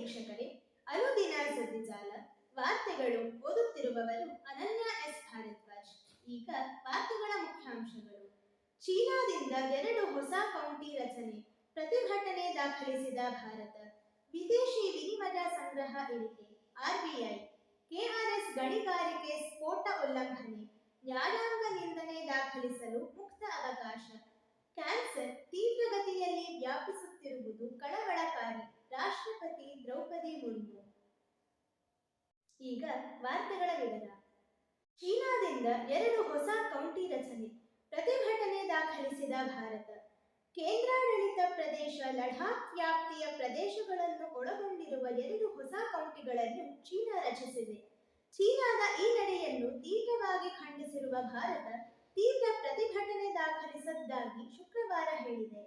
ವೀಕ್ಷಕರೇ, ಅನುದಿನ ಸುದ್ದಿಜಾಲ ವಾರ್ತೆಗಳು ಓದುತ್ತಿರುವವರು ಅನನ್ಯ ಎಸ್ ಭಾರದ್ವಾಜ್. ಈಗ ವಾರ್ತೆಗಳ ಮುಖ್ಯಾಂಶಗಳು. ಚೀನಾದಿಂದ 2 ಹೊಸ ಕೌಂಟಿ ರಚನೆ, ಪ್ರತಿಭಟನೆ ದಾಖಲಿಸಿದ ಭಾರತ. ವಿದೇಶಿ ವಿನಿಮಯ ಸಂಗ್ರಹ ಇಳಿಕೆ, ಆರ್ಬಿಐ. ಕೆಆರ್ಎಸ್ ಗಣಿಗಾರಿಕೆ ಸ್ಫೋಟ ಉಲ್ಲಂಘನೆ, ನ್ಯಾಯಾಂಗ ನಿಂದನೆ ದಾಖಲಿಸಲು ಮುಕ್ತ ಅವಕಾಶ. ಕ್ಯಾನ್ಸರ್ ತೀವ್ರಗತಿಯಲ್ಲಿ ವ್ಯಾಪಿಸುತ್ತಿರುವುದು ಕಳವಳಕಾರಿ, ರಾಷ್ಟ್ರಪತಿ ದ್ರೌಪದಿ ಮುರ್ಮು. ಈಗ ವಾರ್ತೆಗಳ ವಿವರ. ಚೀನಾದಿಂದ 2 ಹೊಸ ಕೌಂಟಿ ರಚನೆ, ಪ್ರತಿಭಟನೆ ದಾಖಲಿಸಿದ ಭಾರತ. ಕೇಂದ್ರಾಡಳಿತ ಪ್ರದೇಶ ಲಡಾಖ್ ವ್ಯಾಪ್ತಿಯ ಪ್ರದೇಶಗಳನ್ನು ಒಳಗೊಂಡಿರುವ 2 ಹೊಸ ಕೌಂಟಿಗಳನ್ನು ಚೀನಾ ರಚಿಸಿದೆ. ಚೀನಾದ ಈ ನಡೆಯನ್ನು ತೀವ್ರವಾಗಿ ಖಂಡಿಸಿರುವ ಭಾರತ ತೀವ್ರ ಪ್ರತಿಭಟನೆ ದಾಖಲಿಸಿದ್ದಾಗಿ ಶುಕ್ರವಾರ ಹೇಳಿದೆ.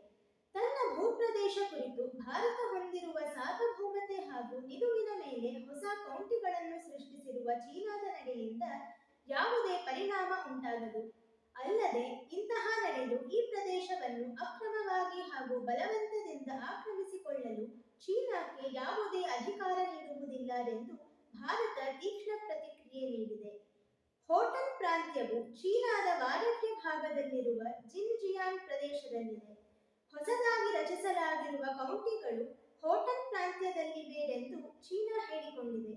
ತನ್ನ ಭೂಪ್ರದೇಶ ಕುರಿತು ಭಾರತ ಹೊಂದಿರುವ ಸಾರ್ವಭೌಮತೆ ಹಾಗೂ ನಿಲುವಿನ ಮೇಲೆ ಹೊಸ ಕೌಂಟಿಗಳನ್ನು ಸೃಷ್ಟಿಸಿರುವ ಚೀನಾದ ನಡೆಯಿಂದ ಯಾವುದೇ ಪರಿಣಾಮ ಉಂಟಾಗದು. ಅಲ್ಲದೆ ಇಂತಹ ನಡೆಯು ಈ ಪ್ರದೇಶವನ್ನು ಅಕ್ರಮವಾಗಿ ಹಾಗೂ ಬಲವಂತದಿಂದ ಆಕ್ರಮಿಸಿಕೊಳ್ಳಲು ಚೀನಾಕ್ಕೆ ಯಾವುದೇ ಅಧಿಕಾರ ನೀಡುವುದಿಲ್ಲ ಎಂದು ಭಾರತ ತೀಕ್ಷ್ಣ ಪ್ರತಿಕ್ರಿಯೆ ನೀಡಿದೆ. ಹೋಟನ್ ಪ್ರಾಂತ್ಯವು ಚೀನಾದ ವಾಯವ್ಯ ಭಾಗದಲ್ಲಿರುವ ಜಿನ್ಜಿಯಾಂಗ್ ಪ್ರದೇಶದಲ್ಲಿದೆ. ಹೊಸದಾಗಿ ರಚಿಸಲಾಗಿರುವ ಕೌಂಟಿಗಳು ಹೋಟನ್ ಪ್ರಾಂತ್ಯದಲ್ಲಿವೆ ಎಂದು ಚೀನಾ ಹೇಳಿಕೊಂಡಿದೆ.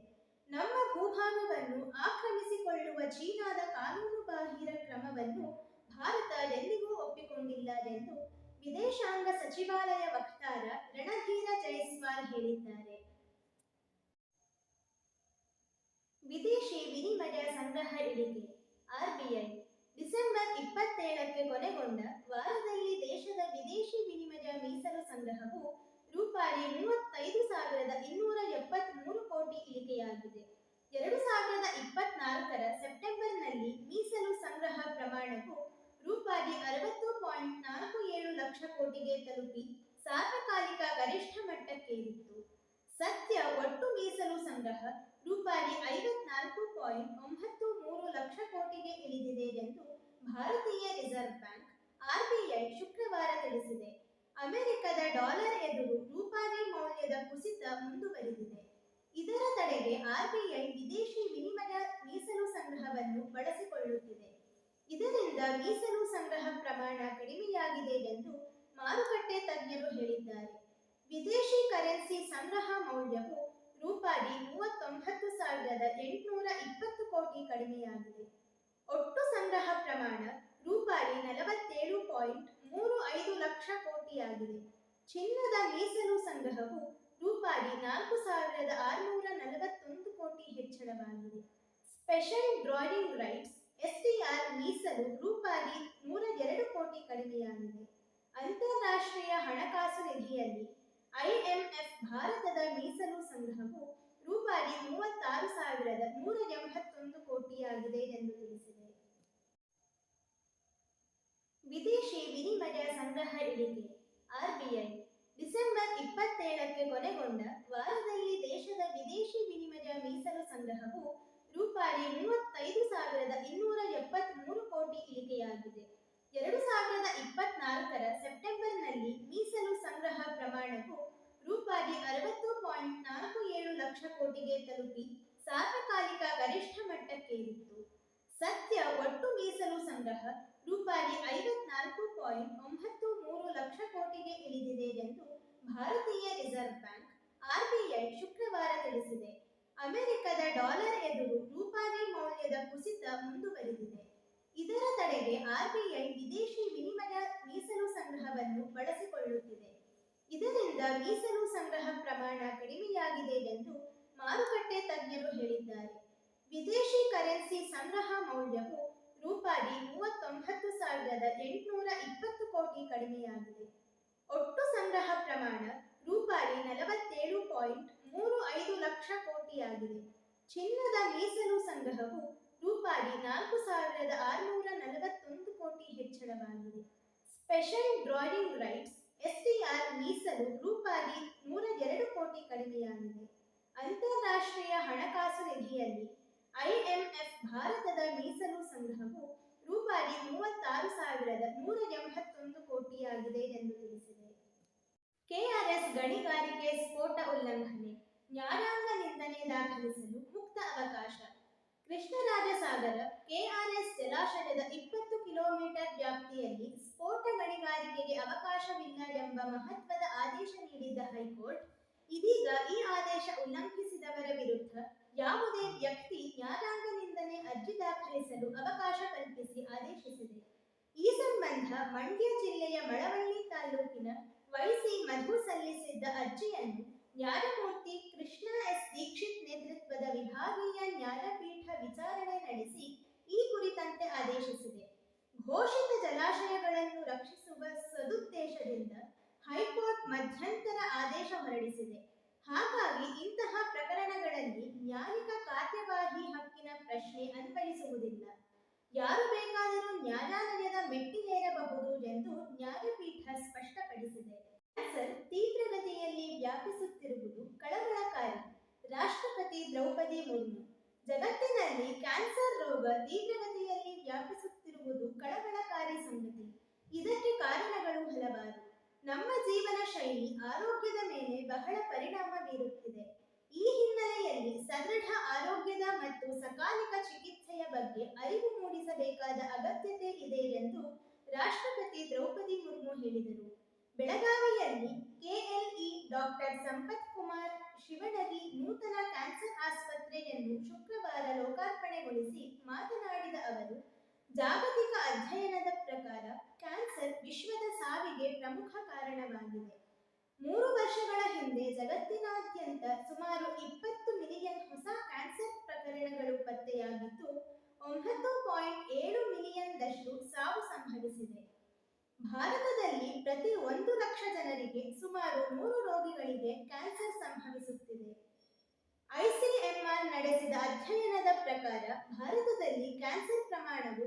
ನಮ್ಮ ಭೂಭಾಗವನ್ನು ಆಕ್ರಮಿಸಿಕೊಳ್ಳುವ ಚೀನಾದ ಕಾನೂನುಬಾಹಿರ ಕ್ರಮವನ್ನು ಭಾರತ ಎಂದಿಗೂ ಒಪ್ಪಿಕೊಂಡಿಲ್ಲ ಎಂದು ವಿದೇಶಾಂಗ ಸಚಿವಾಲಯ ವಕ್ತಾರ ರಣಧೀರ ಜೈಸ್ವಾಲ್ ಹೇಳಿದ್ದಾರೆ. ವಿದೇಶಿ ವಿನಿಮಯ ಸಂಗ್ರಹ ಇಳಿಕೆ, ಆರ್ಬಿಐ. ಡಿಸೆಂಬರ್ 27ಕ್ಕೆ ಕೊನೆಗೊಂಡ ವಾರದಲ್ಲಿ ದೇಶದ ವಿದೇಶಿ ವಿನಿಮಯ ಮೀಸಲು ಸಂಗ್ರಹವು ರೂಪಾಯಿ 35,273 ಕೋಟಿ ಇಳಿಕೆಯಾಗಿದೆ. 2024ರ ಸೆಪ್ಟೆಂಬರ್ನಲ್ಲಿ ಮೀಸಲು ಸಂಗ್ರಹ ಪ್ರಮಾಣವು ರೂಪಾಯಿ 60.47 ಲಕ್ಷ ಕೋಟಿಗೆ ತಲುಪಿ ಸಾರ್ವಕಾಲಿಕ ಗರಿಷ್ಠ ಮಟ್ಟಕ್ಕೇರಿತ್ತು. ಸದ್ಯ ಒಟ್ಟು ಮೀಸಲು ಸಂಗ್ರಹ ರೂಪಾಯಿ 54.93 ಲಕ್ಷ ಕೋಟಿಗೆ ಇಳಿದಿದೆ ಎಂದು ಭಾರತೀಯ ರಿಸರ್ವ್ ಬ್ಯಾಂಕ್ ಆರ್ಬಿಐ ಶುಕ್ರವಾರ ತಿಳಿಸಿದೆ. ಅಮೆರಿಕದ ಡಾಲರ್ ಎದುರು ರೂಪಾಯಿ ಮೌಲ್ಯದ ಕುಸಿತ ಮುಂದುವರಿದಿದೆ. ಇದರ ತಡೆಗೆ ಆರ್ಬಿಐ ವಿದೇಶಿ ವಿನಿಮಯ ಮೀಸಲು ಸಂಗ್ರಹವನ್ನು ಬಳಸಿಕೊಳ್ಳುತ್ತಿದೆ. ಇದರಿಂದ ಮೀಸಲು ಸಂಗ್ರಹ ಪ್ರಮಾಣ ಕಡಿಮೆಯಾಗಿದೆ ಎಂದು ಮಾರುಕಟ್ಟೆ ತಜ್ಞರು ಹೇಳಿದ್ದಾರೆ. ವಿದೇಶಿ ಕರೆನ್ಸಿ ಸಂಗ್ರಹ ಮೌಲ್ಯವು ರೂಪಾಯಿ 39,820 ಕೋಟಿ ಕಡಿಮೆಯಾಗಿದೆ. ಒಟ್ಟು ಸಂಗ್ರಹ ಪ್ರಮಾಣ ರೂಪಾಯಿ 47.35 ಲಕ್ಷ ಕೋಟಿಯಾಗಿದೆ. ಚಿನ್ನದ ಮೀಸಲು ಸಂಗ್ರಹವು ರೂಪಾಯಿ 4,641 ಕೋಟಿ ಹೆಚ್ಚಳವಾಗಿದೆ. ಸ್ಪೆಷಲ್ ಡ್ರಾಯಿಂಗ್ ರೈಟ್ಸ್ ಎಸ್ಟಿಆರ್ ಮೀಸಲು ರೂಪಾಯಿ 102 ಕೋಟಿ ಕಡಿಮೆಯಾಗಿದೆ. ಅಂತಾರಾಷ್ಟ್ರೀಯ ಹಣಕಾಸು ನಿಧಿಯಲ್ಲಿ ಐಎಂಎಫ್ ಭಾರತದ ಮೀಸಲು ಸಂಗ್ರಹವು ರೂಪಾಯಿ 36,181 ಕೋಟಿಯಾಗಿದೆ ಎಂದು ತಿಳಿಸಿದೆ. ವಿದೇಶಿ ವಿನಿಮಯ ಸಂಗ್ರಹ ಇಳಿಕೆ, ಆರ್ಬಿಐ. ಡಿಸೆಂಬರ್ 27ಕ್ಕೆ ಕೊನೆಗೊಂಡ ವಾರದಲ್ಲಿ ದೇಶದ ವಿದೇಶಿ ವಿನಿಮಯ ಮೀಸಲು ಸಂಗ್ರಹವು ರೂಪಾಯಿ 35,273 ಕೋಟಿ ಇಳಿಕೆಯಾಗಿದೆ. 2024ರ ಸೆಪ್ಟೆಂಬರ್ನಲ್ಲಿ ಮೀಸಲು ಸಂಗ್ರಹ ಪ್ರಮಾಣವು ರೂಪಾಯಿ 60.47 ಲಕ್ಷ ಕೋಟಿಗೆ ತಲುಪಿ ಸಾರ್ವಕಾಲಿಕ ಗರಿಷ್ಠ ಮಟ್ಟಕ್ಕೇರಿತ್ತು. ಸದ್ಯ ಒಟ್ಟು ಮೀಸಲು ಸಂಗ್ರಹ ರೂಪಾಯಿ 54.93 ಲಕ್ಷ ಕೋಟಿಗೆ ಇಳಿದಿದೆ ಎಂದು ಭಾರತೀಯ ರಿಸರ್ವ್ ಬ್ಯಾಂಕ್ ಆರ್ಬಿಐ ಶುಕ್ರವಾರ ತಿಳಿಸಿದೆ. ಅಮೆರಿಕದ ಡಾಲರ್ ಎದುರು ರೂಪಾಯಿ ಮೌಲ್ಯದ ಕುಸಿತ ಮುಂದುವರಿದಿದೆ. ಇದರ ತಡೆಗೆ ಆರ್ಬಿಐ ವಿದೇಶಿ ವಿನಿಮಯ ಮೀಸಲು ಸಂಗ್ರಹವನ್ನು ಬಳಸಿಕೊಳ್ಳುತ್ತಿದೆ. ಇದರಿಂದ ಮೀಸಲು ಸಂಗ್ರಹ ಪ್ರಮಾಣ ಕಡಿಮೆಯಾಗಿದೆ ಎಂದು ಮಾರುಕಟ್ಟೆ ತಜ್ಞರು ಹೇಳಿದ್ದಾರೆ. ವಿದೇಶಿ ಕರೆನ್ಸಿ ಸಂಗ್ರಹ ಮೌಲ್ಯವು ರೂಪಾಯಿ 39,820 ಕೋಟಿ ಕಡಿಮೆಯಾಗಿದೆ. ಒಟ್ಟು ಸಂಗ್ರಹ ಪ್ರಮಾಣ ರೂಪಾಯಿ 47.35 ಲಕ್ಷ ಕೋಟಿಯಾಗಿದೆ. ಚಿನ್ನದ ಮೀಸಲು ಸಂಗ್ರಹವು ರೂಪಾಯಿ 4,641 ಕೋಟಿ ಹೆಚ್ಚಳವಾಗಿದೆ. ಸ್ಪೆಷಲ್ ಡ್ರಾಯಿಂಗ್ ರೈಟ್ಸ್ ಎಸ್ಟಿಆರ್ ಮೀಸಲು ರೂಪಾಯಿ 102 ಕೋಟಿ ಕಡಿಮೆಯಾಗಿದೆ. ಅಂತಾರಾಷ್ಟ್ರೀಯ ಹಣಕಾಸು ನಿಧಿಯಲ್ಲಿ ಐಎಂಎಫ್ ಭಾರತದ ಮೀಸಲು ಸಂಗ್ರಹವು ರೂಪಾಯಿ 36,181 ಕೋಟಿಯಾಗಿದೆ ಎಂದು ತಿಳಿಸಿದೆ. ಕೆಆರ್ಎಸ್ ಗಣಿಗಾರಿಕೆ ಸ್ಫೋಟ ಉಲ್ಲಂಘನೆ, ನ್ಯಾಯಾಂಗ ನಿಂದನೆ ದಾಖಲಿಸಲು ಮುಕ್ತ ಅವಕಾಶ. ಕೃಷ್ಣರಾಜಸಾಗರ ಕೆಆರ್ಎಸ್ ಜಲಾಶಯದ 20 ಕಿಲೋಮೀಟರ್ ವ್ಯಾಪ್ತಿಯಲ್ಲಿ ಸ್ಫೋಟ ಗಣಿಗಾರಿಕೆಗೆ ಅವಕಾಶವಿಲ್ಲ ಎಂಬ ಮಹತ್ವದ ಆದೇಶ ನೀಡಿದ್ದ ಹೈಕೋರ್ಟ್ ಇದೀಗ ಈ ಆದೇಶ ಉಲ್ಲಂಘಿಸಿದವರ ವಿರುದ್ಧ ಯಾವುದೇ ವ್ಯಕ್ತಿ ನ್ಯಾಯಾಂಗ ನಿಂದನೆ ಅರ್ಜಿ ದಾಖಲಿಸಲು ಅವಕಾಶ ಕಲ್ಪಿಸಿ ಆದೇಶಿಸಿದೆ. ಈ ಸಂಬಂಧ ಮಂಡ್ಯ ಜಿಲ್ಲೆಯ ಮಳವಳ್ಳಿ ತಾಲೂಕಿನ ವೈಸಿ ಮಧು ಸಲ್ಲಿಸಿದ್ದ ಅರ್ಜಿಯನ್ನು ನ್ಯಾಯಮೂರ್ತಿ ಕೃಷ್ಣ ಎಸ್ ದೀಕ್ಷಿತ್ ನೇತೃತ್ವದ ವಿಭಾಗೀಯ ನ್ಯಾಯಪೀಠ ವಿಚಾರಣೆ ನಡೆಸಿ ಈ ಕುರಿತಂತೆ ಆದೇಶಿಸಿದೆ. ಘೋಷಿತ ಜಲಾಶಯಗಳನ್ನು ರಕ್ಷಿಸುವ ಸದುದ್ದೇಶದಿಂದ ಹೈಕೋರ್ಟ್ ಮಧ್ಯಂತರ ಆದೇಶ ಹೊರಡಿಸಿದೆ. ಹಾಗಾಗಿ ಇಂತಹ ಪ್ರಕರಣಗಳಲ್ಲಿ ನ್ಯಾಯಿಕ ಕಾರ್ಯವಾಹಿ ಹಕ್ಕಿನ ಪ್ರಶ್ನೆ ಅನ್ವಯಿಸುವುದಿಲ್ಲ. ಯಾರು ಬೇಕಾದರೂ ನ್ಯಾಯಾಲಯದ ಮೆಟ್ಟಿಲೇರಬಹುದು ಎಂದು ನ್ಯಾಯಪೀಠ ಸ್ಪಷ್ಟಪಡಿಸಿದೆ. ಕ್ಯಾನ್ಸರ್ ತೀವ್ರಗತಿಯಲ್ಲಿ ವ್ಯಾಪಿಸುತ್ತಿರುವುದು ಕಳವಳಕಾರಿ. ರಾಷ್ಟ್ರಪತಿ ದ್ರೌಪದಿ ಮುರ್ಮು. ಜಗತ್ತಿನಲ್ಲಿ ಕ್ಯಾನ್ಸರ್ ರೋಗ ತೀವ್ರಗತಿಯಲ್ಲಿ ವ್ಯಾಪಿಸುತ್ತಿರುವುದು ಕಳವಳಕಾರಿ ಸಂಗತಿ. ಇದಕ್ಕೆ ಕಾರಣಗಳು ಹಲವಾರು. ನಮ್ಮ ಜೀವನ ಶೈಲಿ ಆರೋಗ್ಯದ ಮೇಲೆ ಬಹಳ ಪರಿಣಾಮ ಬೀರುತ್ತಿದೆ. ಈ ಹಿನ್ನೆಲೆಯಲ್ಲಿ ಸದೃಢ ಆರೋಗ್ಯದ ಮತ್ತು ಸಕಾಲಿಕ ಚಿಕಿತ್ಸೆಯ ಬಗ್ಗೆ ಅರಿವು ಮೂಡಿಸಬೇಕಾದ ಅಗತ್ಯತೆ ಇದೆ ಎಂದು ರಾಷ್ಟ್ರಪತಿ ದ್ರೌಪದಿ ಮುರ್ಮು ಹೇಳಿದರು. ಬೆಳಗಾವಿಯಲ್ಲಿ ಕೆಎಲ್ಇ ಡಾಕ್ಟರ್ ಸಂಪತ್ ಕುಮಾರ್ ಶಿವಣಗಿ ನೂತನ ಕ್ಯಾನ್ಸರ್ ಆಸ್ಪತ್ರೆಯನ್ನು ಶುಕ್ರವಾರ ಲೋಕಾರ್ಪಣೆಗೊಳಿಸಿ ಮಾತನಾಡಿದ ಅವರು, ಜಾಗತಿಕ ಅಧ್ಯಯನದ ಪ್ರಕಾರ ಕ್ಯಾನ್ಸರ್ ವಿಶ್ವದ ಸಾವಿಗೆ ಪ್ರಮುಖ ಕಾರಣವಾಗಿದೆ. 3 ವರ್ಷಗಳ ಹಿಂದೆ ಜಗತ್ತಿನಾದ್ಯಂತ ಸುಮಾರು 20 ಮಿಲಿಯನ್ ಹೊಸ ಕ್ಯಾನ್ಸರ್ ಪ್ರಕರಣಗಳು ಪತ್ತೆಯಾಗಿದ್ದು 9.7 ಮಿಲಿಯನ್ದಷ್ಟು ಸಾವು ಸಂಭವಿಸಿದೆ. ಭಾರತದಲ್ಲಿ ಪ್ರತಿ 1 ಲಕ್ಷ ಜನರಿಗೆ ಸುಮಾರು 100 ರೋಗಿಗಳಿಗೆ ಕ್ಯಾನ್ಸರ್ ಸಂಭವಿಸುತ್ತಿದೆ. ಐಸಿಎಂಆರ್ ನಡೆಸಿದ ಅಧ್ಯಯನದ ಪ್ರಕಾರ ಭಾರತದಲ್ಲಿ ಕ್ಯಾನ್ಸರ್ ಪ್ರಮಾಣವು